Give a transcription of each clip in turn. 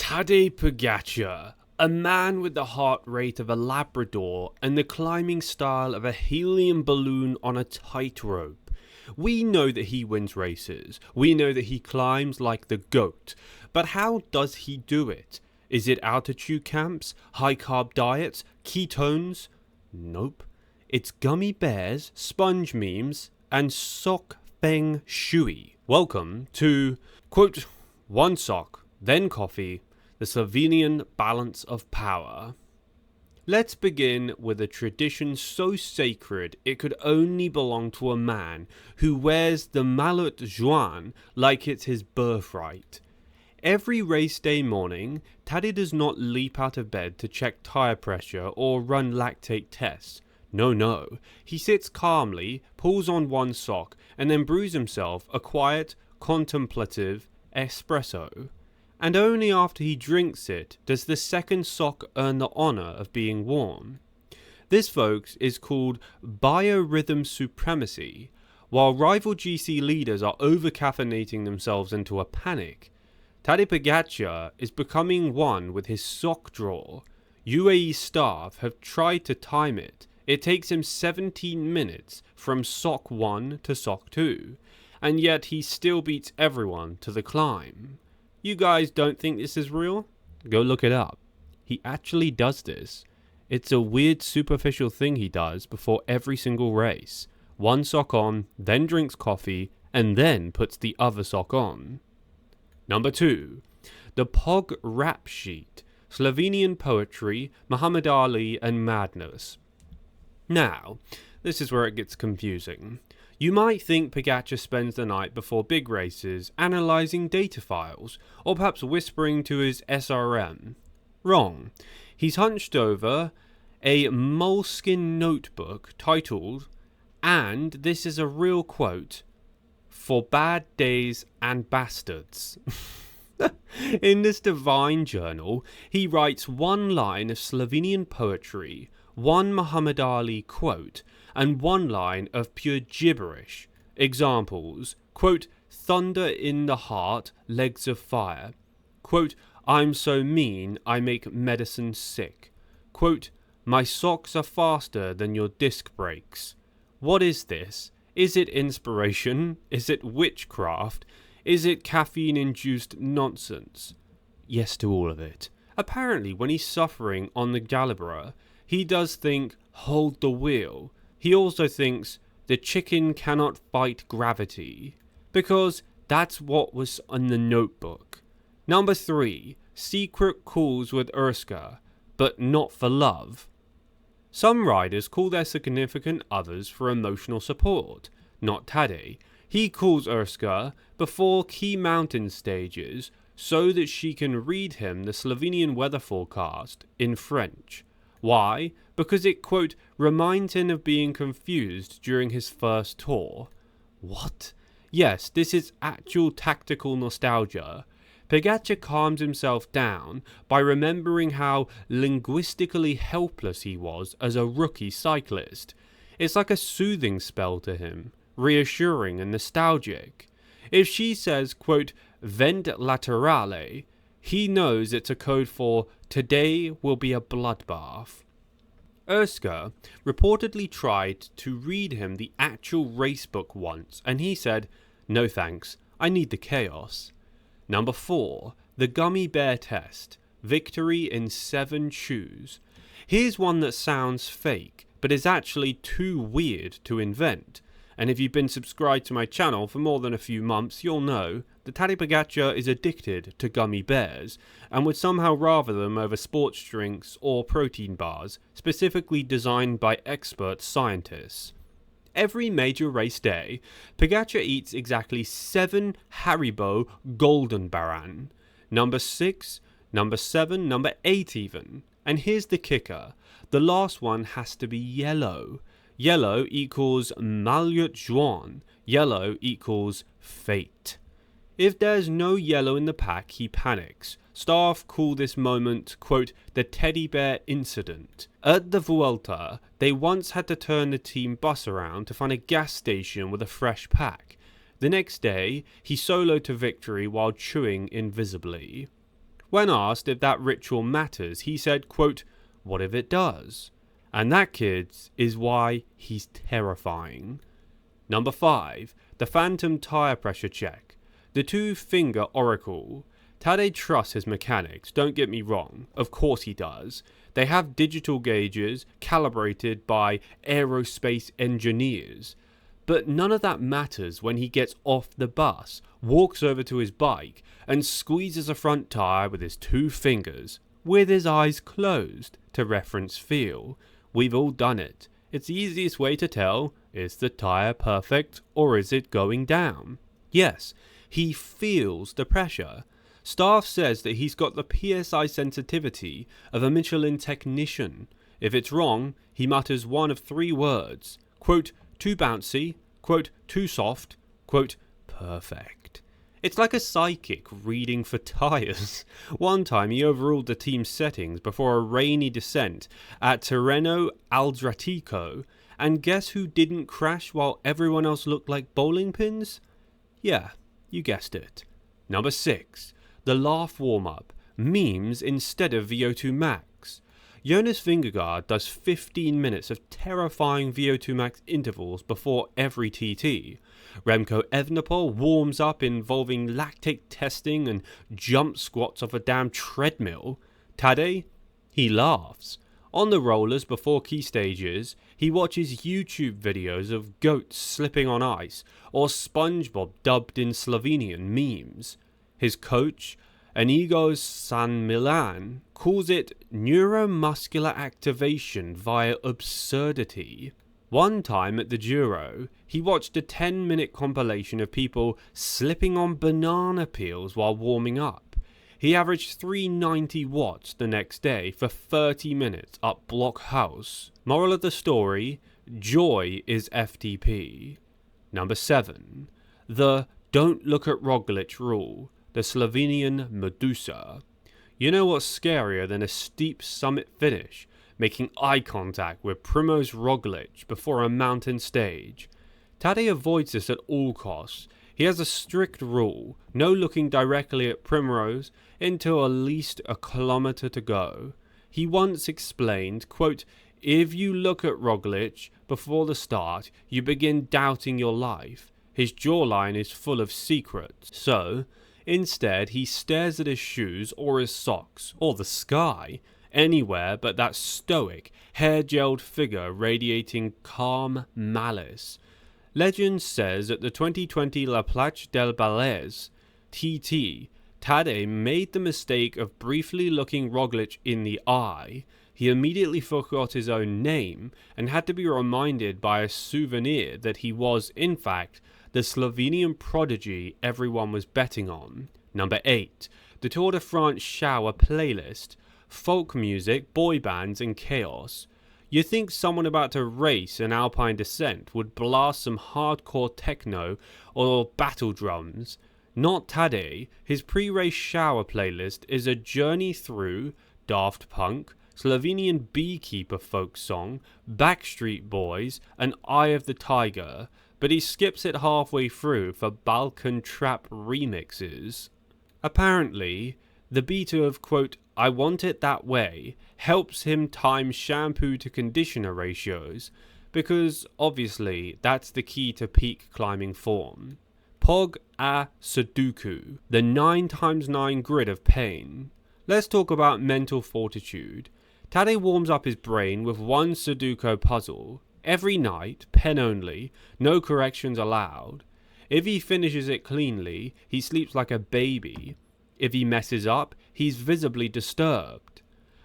Tadej Pogačar, a man with the heart rate of a Labrador and the climbing style of a helium balloon on a tightrope. We know that he wins races, we know that he climbs like the goat, but how does he do it? Is it altitude camps, high carb diets, ketones? Nope. It's gummy bears, sponge memes, and sock feng shui. Welcome to, quote, one sock, then coffee, the Slovenian balance of power. Let's begin with a tradition so sacred it could only belong to a man who wears the mallet joan like it's his birthright. Every race day morning, Tadej does not leap out of bed to check tire pressure or run lactate tests. No, he sits calmly, pulls on one sock, and then brews himself a quiet, contemplative espresso. And only after he drinks it does the second sock earn the honour of being worn. This, folks, is called biorhythm supremacy. While rival GC leaders are over-caffeinating themselves into a panic, Tadej Pogačar is becoming one with his sock drawer. UAE staff have tried to time it. It takes him 17 minutes from sock 1 to sock 2, and yet he still beats everyone to the climb. You guys don't think this is real? Go look it up. He actually does this. It's a weird superficial thing he does before every single race. One sock on, then drinks coffee, and then puts the other sock on. Number 2. The Pog Rap Sheet. Slovenian Poetry, Muhammad Ali and Madness. Now, this is where it gets confusing. You might think Pogačar spends the night before big races analysing data files, or perhaps whispering to his SRM. Wrong. He's hunched over a moleskin notebook titled, and this is a real quote, "For bad days and bastards." In this divine journal, he writes one line of Slovenian poetry, one Muhammad Ali quote, and one line of pure gibberish. Examples, quote, "Thunder in the heart, legs of fire." Quote, "I'm so mean, I make medicine sick." Quote, "My socks are faster than your disc brakes." What is this? Is it inspiration? Is it witchcraft? Is it caffeine-induced nonsense? Yes to all of it. Apparently, when he's suffering on the Galabra, he does think, hold the wheel. He also thinks, the chicken cannot fight gravity. Because that's what was on the notebook. Number 3. Secret calls with Urska, but not for love. Some riders call their significant others for emotional support. Not Tadej. He calls Urska before key mountain stages so that she can read him the Slovenian weather forecast in French. Why? Because it, quote, reminds him of being confused during his first tour. What? Yes, this is actual tactical nostalgia. Pogačar calms himself down by remembering how linguistically helpless he was as a rookie cyclist. It's like a soothing spell to him, reassuring and nostalgic. If she says, quote, "vent laterale," he knows it's a code for "today will be a bloodbath." Urska reportedly tried to read him the actual racebook once, and he said, "No thanks, I need the chaos." Number 4. The Gummy Bear Test. Victory in 7 shoes. Here's one that sounds fake, but is actually too weird to invent. And if you've been subscribed to my channel for more than a few months, you'll know that Tadej Pogačar is addicted to gummy bears, and would somehow rather them over sports drinks or protein bars, specifically designed by expert scientists. Every major race day, Pogačar eats exactly 7 Haribo Golden Baran. Number 6, number 7, number 8 even. And here's the kicker. The last one has to be yellow. Yellow equals mallet joan. Yellow equals fate. If there's no yellow in the pack, he panics. Staff call this moment, quote, the teddy bear incident. At the Vuelta, they once had to turn the team bus around to find a gas station with a fresh pack. The next day, he soloed to victory while chewing invisibly. When asked if that ritual matters, he said, quote, "What if it does?" And that, kids, is why he's terrifying. Number 5. The Phantom Tire Pressure Check. The two-finger oracle. Tadej trusts his mechanics, don't get me wrong, of course he does. They have digital gauges calibrated by aerospace engineers. But none of that matters when he gets off the bus, walks over to his bike, and squeezes a front tyre with his two fingers, with his eyes closed, to reference feel. We've all done it. It's the easiest way to tell, is the tyre perfect or is it going down? Yes, he feels the pressure. Staff says that he's got the PSI sensitivity of a Michelin technician. If it's wrong, he mutters one of 3 words. Quote, "too bouncy," quote, "too soft," quote, "perfect." It's like a psychic reading for tyres. One time he overruled the team's settings before a rainy descent at Terreno Aldratico, and guess who didn't crash while everyone else looked like bowling pins? Yeah, you guessed it. Number 6. The laugh warm-up. Memes instead of VO2 max. Jonas Vingegaard does 15 minutes of terrifying VO2 max intervals before every TT. Remco Evenepoel warms up involving lactate testing and jump squats off a damn treadmill. Tadej? He laughs. On the rollers before key stages, he watches YouTube videos of goats slipping on ice or SpongeBob dubbed in Slovenian memes. His coach, Inigo San Milan, calls it neuromuscular activation via absurdity. One time at the Giro, he watched a 10-minute compilation of people slipping on banana peels while warming up. He averaged 390 watts the next day for 30 minutes up Blockhaus. Moral of the story, joy is FTP. Number 7. The don't look at Rogglitch rule. The Slovenian Medusa. You know what's scarier than a steep summit finish, making eye contact with Primož Rogglitch before a mountain stage? Tadej avoids this at all costs. He has a strict rule, no looking directly at Primrose until at least a kilometre to go. He once explained, quote, "If you look at Rogglitch before the start, you begin doubting your life. His jawline is full of secrets, so instead he stares at his shoes or his socks, or the sky, anywhere but that stoic, hair-gelled figure radiating calm malice." Legend says at the 2020 La Plage del Balès TT, Tadej made the mistake of briefly looking Rogglitch in the eye. He immediately forgot his own name and had to be reminded by a souvenir that he was, in fact, the Slovenian prodigy everyone was betting on. Number 8. The Tour de France shower playlist. Folk music, boy bands and chaos. You think someone about to race an alpine descent would blast some hardcore techno or battle drums. Not Tadej. His pre-race shower playlist is a journey through Daft Punk, Slovenian Beekeeper folk song, Backstreet Boys and Eye of the Tiger, but he skips it halfway through for Balkan Trap remixes. Apparently, the beat of, quote, "I want it that way," helps him time shampoo to conditioner ratios, because obviously that's the key to peak climbing form. Pog a Sudoku, the 9x9 grid of pain. Let's talk about mental fortitude. Tadej warms up his brain with one Sudoku puzzle. Every night, pen only, no corrections allowed. If he finishes it cleanly, he sleeps like a baby. If he messes up, he's visibly disturbed.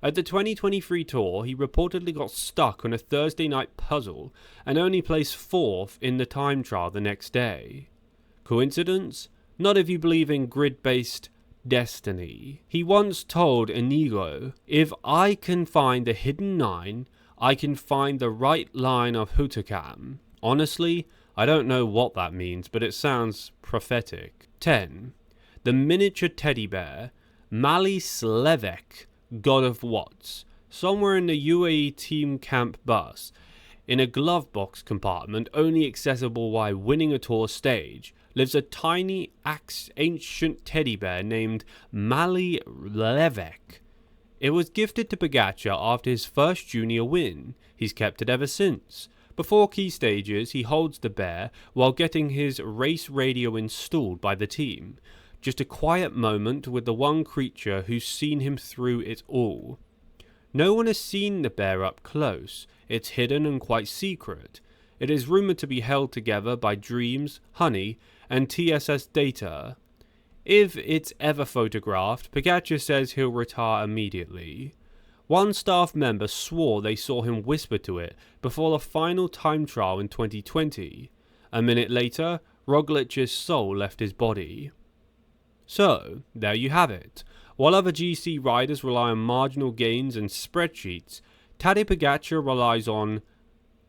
At the 2023 Tour, he reportedly got stuck on a Thursday night puzzle and only placed 4th in the time trial the next day. Coincidence? Not if you believe in grid-based destiny. He once told Inigo, "If I can find the hidden 9, I can find the right line of Hutakam." Honestly, I don't know what that means, but it sounds prophetic. 10. The miniature teddy bear, Mali Slevek, God of Watts, somewhere in the UAE team camp bus, in a glove box compartment only accessible while winning a tour stage, lives a tiny ancient teddy bear named Mali Levek. It was gifted to Pogačar after his first junior win. He's kept it ever since. Before key stages, he holds the bear while getting his race radio installed by the team. Just a quiet moment with the one creature who's seen him through it all. No one has seen the bear up close. It's hidden and quite secret. It is rumoured to be held together by Dreams, Honey, and TSS data. If it's ever photographed, Pogačar says he'll retire immediately. One staff member swore they saw him whisper to it before the final time trial in 2020. A minute later, Rogglitch's soul left his body. So, there you have it. While other GC riders rely on marginal gains and spreadsheets, Tadej Pogačar relies on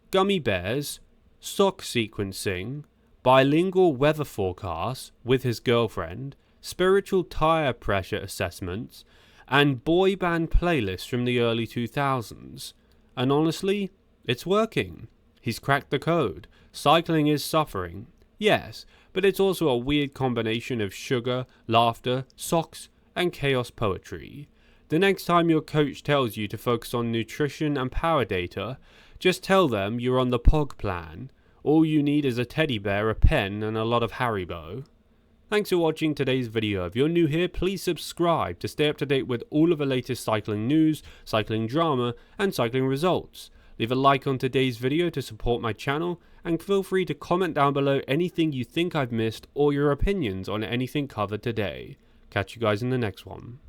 Gummy Bears, sock sequencing, bilingual weather forecasts with his girlfriend, spiritual tire pressure assessments, and boy band playlists from the early 2000s. And honestly, it's working. He's cracked the code. Cycling is suffering. Yes, but it's also a weird combination of sugar, laughter, socks, and chaos poetry. The next time your coach tells you to focus on nutrition and power data, just tell them you're on the POG plan. All you need is a teddy bear, a pen, and a lot of Haribo. Thanks for watching today's video. If you're new here, please subscribe to stay up to date with all of the latest cycling news, cycling drama, and cycling results. Leave a like on today's video to support my channel, and feel free to comment down below anything you think I've missed or your opinions on anything covered today. Catch you guys in the next one.